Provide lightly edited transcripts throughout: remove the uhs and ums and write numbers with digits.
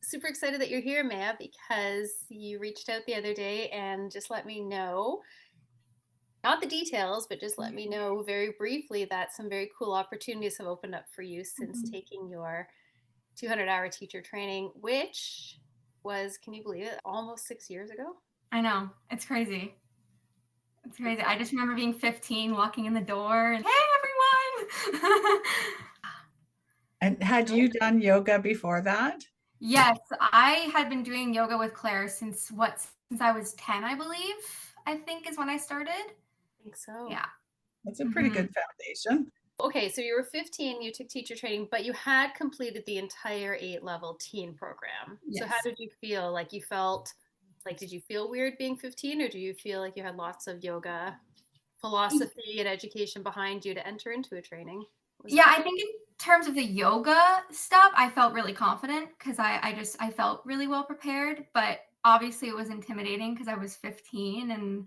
Super excited that you're here, Maya, because you reached out the other day and just let me know, not the details, but just let me know very briefly that some very cool opportunities have opened up for you since Mhm. taking your 200-hour teacher training, which was, can you believe it, almost 6 years ago? I know. It's crazy. It's crazy. I Exactly. just remember being 15, walking in the door and, hey, everyone. And had you done yoga before that? Yes, I had been doing yoga with Claire since I was 10, I believe, I think is when I started. I think so. Yeah. That's a pretty hmm good foundation. Okay, so you were 15, you took teacher training, but you had completed the entire 8 level teen program. So how Yes. did you feel? Like you felt like, did you feel weird being 15, or do you feel like you had lots of yoga philosophy and education behind you to enter into a training? What was Yeah, that I like? think in terms of the yoga stuff, I felt really confident because I felt really well prepared, but obviously it was intimidating because I was 15 and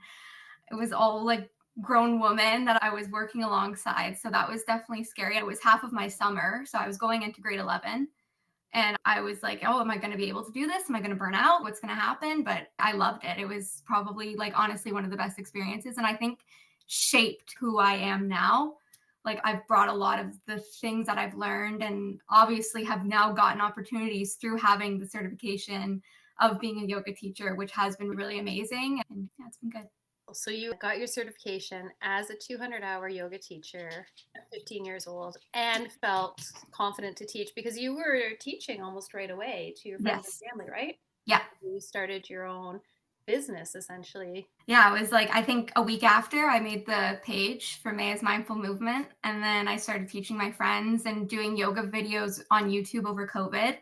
it was all like grown women that I was working alongside. So that was definitely scary. It was half of my summer. So I was going into grade 11 and I was like, oh, am I going to be able to do this? Am I going to burn out? What's going to happen? But I loved it. It was probably like honestly one of the best experiences. And I think shaped who I am now. Like I've brought a lot of the things that I've learned and obviously have now gotten opportunities through having the certification of being a yoga teacher, which has been really amazing. And yeah, it's been good. So you got your certification as a 200-hour yoga teacher at 15 years old and felt confident to teach because you were teaching almost right away to your friends and Yes. family, right? Yeah. You started your own business essentially. Yeah, it was like I think a week after I made the page for Maya's Mindful Movement, and then I started teaching my friends and doing yoga videos on YouTube over COVID.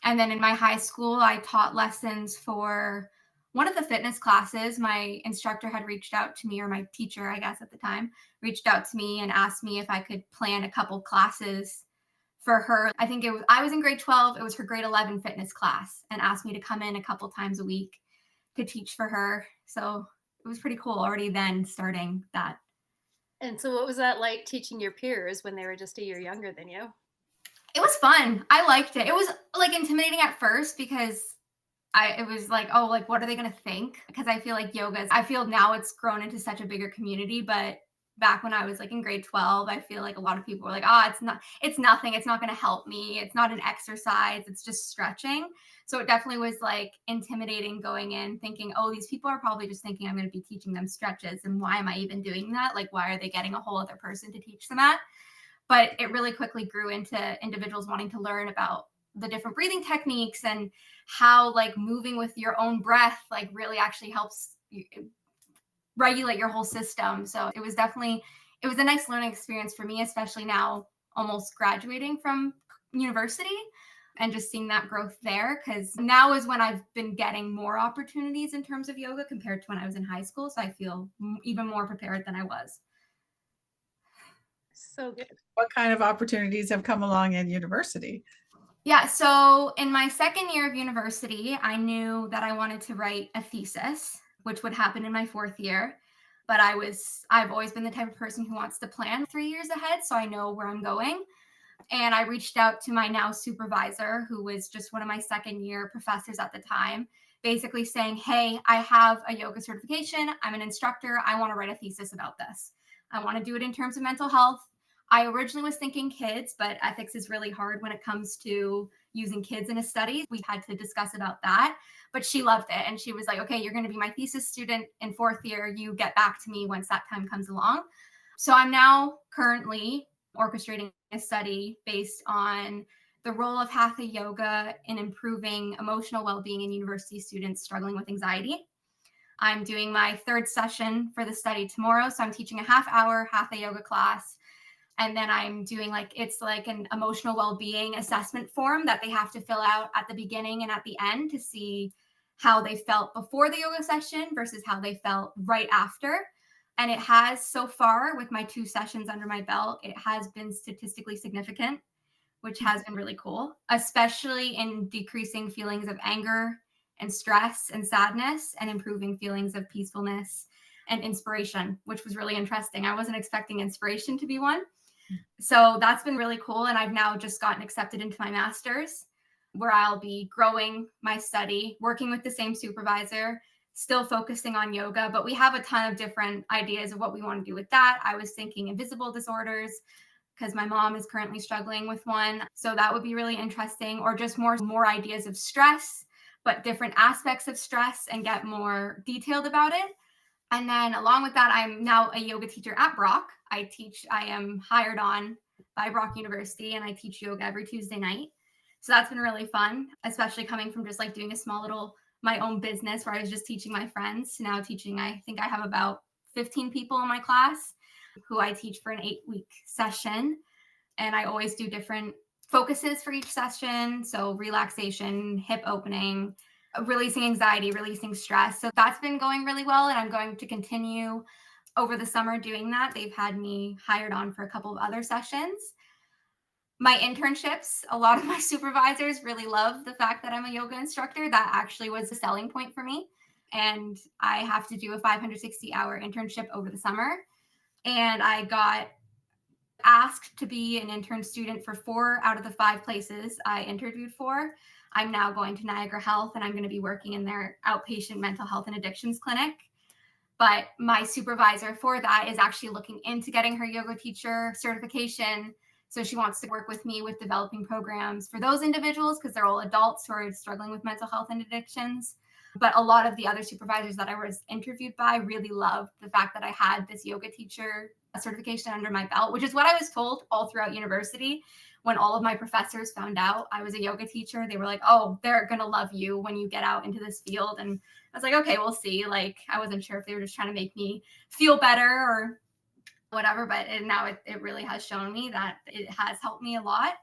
And then in my high school, I taught lessons for one of the fitness classes. My instructor had reached out to me, or my teacher, I guess at the time, reached out to me and asked me if I could plan a couple classes for her. I think I was in grade 12, it was her grade 11 fitness class, and asked me to come in a couple times a week to teach for her. So it was pretty cool already then starting that. And so what was that like teaching your peers when they were just a year younger than you? It was fun. I liked it. It was like intimidating at first because it was like, oh, like what are they gonna think? Because I feel like I feel now it's grown into such a bigger community, but back when I was like in grade 12, I feel like a lot of people were like, oh, it's nothing, it's not gonna help me, it's not an exercise, it's just stretching. So it definitely was like intimidating going in, thinking, oh, these people are probably just thinking I'm gonna be teaching them stretches, and why am I even doing that? Like, why are they getting a whole other person to teach them at? But it really quickly grew into individuals wanting to learn about the different breathing techniques and how like moving with your own breath like really actually helps you regulate your whole system. So it was a nice learning experience for me, especially now almost graduating from university and just seeing that growth there, because now is when I've been getting more opportunities in terms of yoga compared to when I was in high school, so I feel even more prepared than I was. So good. What kind of opportunities have come along in university? Yeah, so in my second year of university, I knew that I wanted to write a thesis, which would happen in my fourth year. But I've always been the type of person who wants to plan 3 years ahead, so I know where I'm going. And I reached out to my now supervisor, who was just one of my second year professors at the time, basically saying, hey, I have a yoga certification. I'm an instructor. I want to write a thesis about this. I want to do it in terms of mental health. I originally was thinking kids, but ethics is really hard when it comes to using kids in a study. We had to discuss about that, but she loved it. And she was like, okay, you're going to be my thesis student in fourth year. You get back to me once that time comes along. So I'm now currently orchestrating a study based on the role of hatha yoga in improving emotional well-being in university students struggling with anxiety. I'm doing my third session for the study tomorrow, so I'm teaching a half-hour hatha yoga class, and then I'm doing it's like an emotional well-being assessment form that they have to fill out at the beginning and at the end to see how they felt before the yoga session versus how they felt right after. And it has, so far with my 2 sessions under my belt, it has been statistically significant, which has been really cool, especially in decreasing feelings of anger and stress and sadness and improving feelings of peacefulness and inspiration, which was really interesting. I wasn't expecting inspiration to be one. So that's been really cool. And I've now just gotten accepted into my master's where I'll be growing my study, working with the same supervisor, still focusing on yoga, but we have a ton of different ideas of what we want to do with that. I was thinking invisible disorders because my mom is currently struggling with one. So that would be really interesting, or just more ideas of stress, but different aspects of stress and get more detailed about it. And then along with that, I'm now a yoga teacher at Brock. I am hired on by Brock University, and I teach yoga every Tuesday night. So that's been really fun, especially coming from just like doing a small little my own business where I was just teaching my friends to now teaching. I think I have about 15 people in my class who I teach for an 8-week session. And I always do different focuses for each session. So relaxation, hip opening, releasing anxiety, releasing stress. So that's been going really well. And I'm going to continue over the summer doing that. They've had me hired on for a couple of other sessions. My internships, a lot of my supervisors really love the fact that I'm a yoga instructor. That actually was a selling point for me. And I have to do a 560-hour internship over the summer. And I got asked to be an intern student for 4 out of the 5 places I interviewed for. I'm now going to Niagara Health, and I'm going to be working in their outpatient mental health and addictions clinic. But my supervisor for that is actually looking into getting her yoga teacher certification. So she wants to work with me with developing programs for those individuals because they're all adults who are struggling with mental health and addictions. But a lot of the other supervisors that I was interviewed by really loved the fact that I had this yoga teacher certification under my belt, which is what I was told all throughout university. When all of my professors found out I was a yoga teacher, they were like, oh, they're going to love you when you get out into this field. And I was like, okay, we'll see. Like, I wasn't sure if they were just trying to make me feel better or whatever, but now it really has shown me that it has helped me a lot.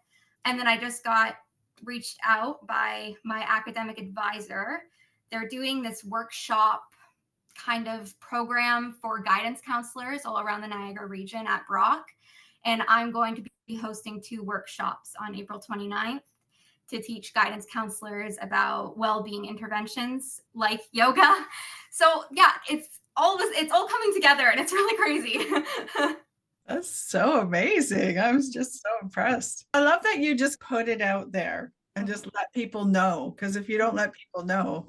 And then I just got reached out by my academic advisor. They're doing this workshop kind of program for guidance counselors all around the Niagara region at Brock. And I'm going to be hosting 2 workshops on April 29th to teach guidance counselors about well-being interventions like yoga. So yeah, it's all coming together, and it's really crazy. That's so amazing. I was just so impressed. I love that you just put it out there and just let people know, because if you don't let people know,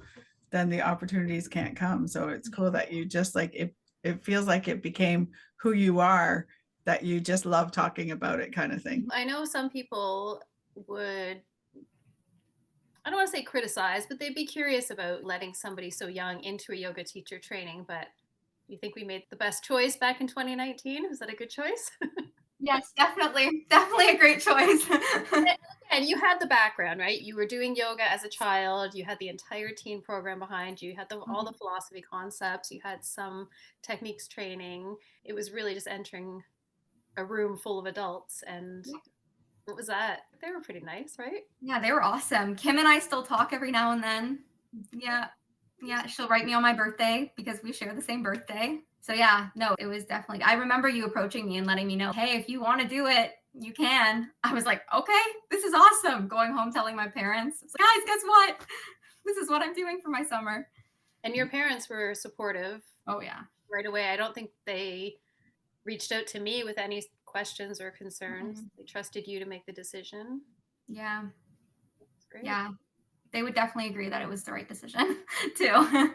then the opportunities can't come. So it's cool that you just like it feels like it became who you are, that you just love talking about it kind of thing. I know some people would, I don't want to say criticize, but they'd be curious about letting somebody so young into a yoga teacher training. But you think we made the best choice back in 2019? Was that a good choice? Yes, definitely. Definitely a great choice. And you had the background, right? You were doing yoga as a child. You had the entire teen program behind you. You had all the philosophy concepts. You had some techniques training. It was really just entering a room full of adults. And what was that? They were pretty nice, right? Yeah, they were awesome. Kim and I still talk every now and then. Yeah. Yeah, she'll write me on my birthday because we share the same birthday. So yeah, no, it was definitely, I remember you approaching me and letting me know, hey, if you want to do it, you can. I was like, okay, this is awesome. Going home telling my parents, I was like, guys, guess what? This is what I'm doing for my summer. And your parents were supportive. Oh yeah. Right away. I don't think they reached out to me with any questions or concerns. They trusted you to make the decision. Yeah. That's great. Yeah. They would definitely agree that it was the right decision too.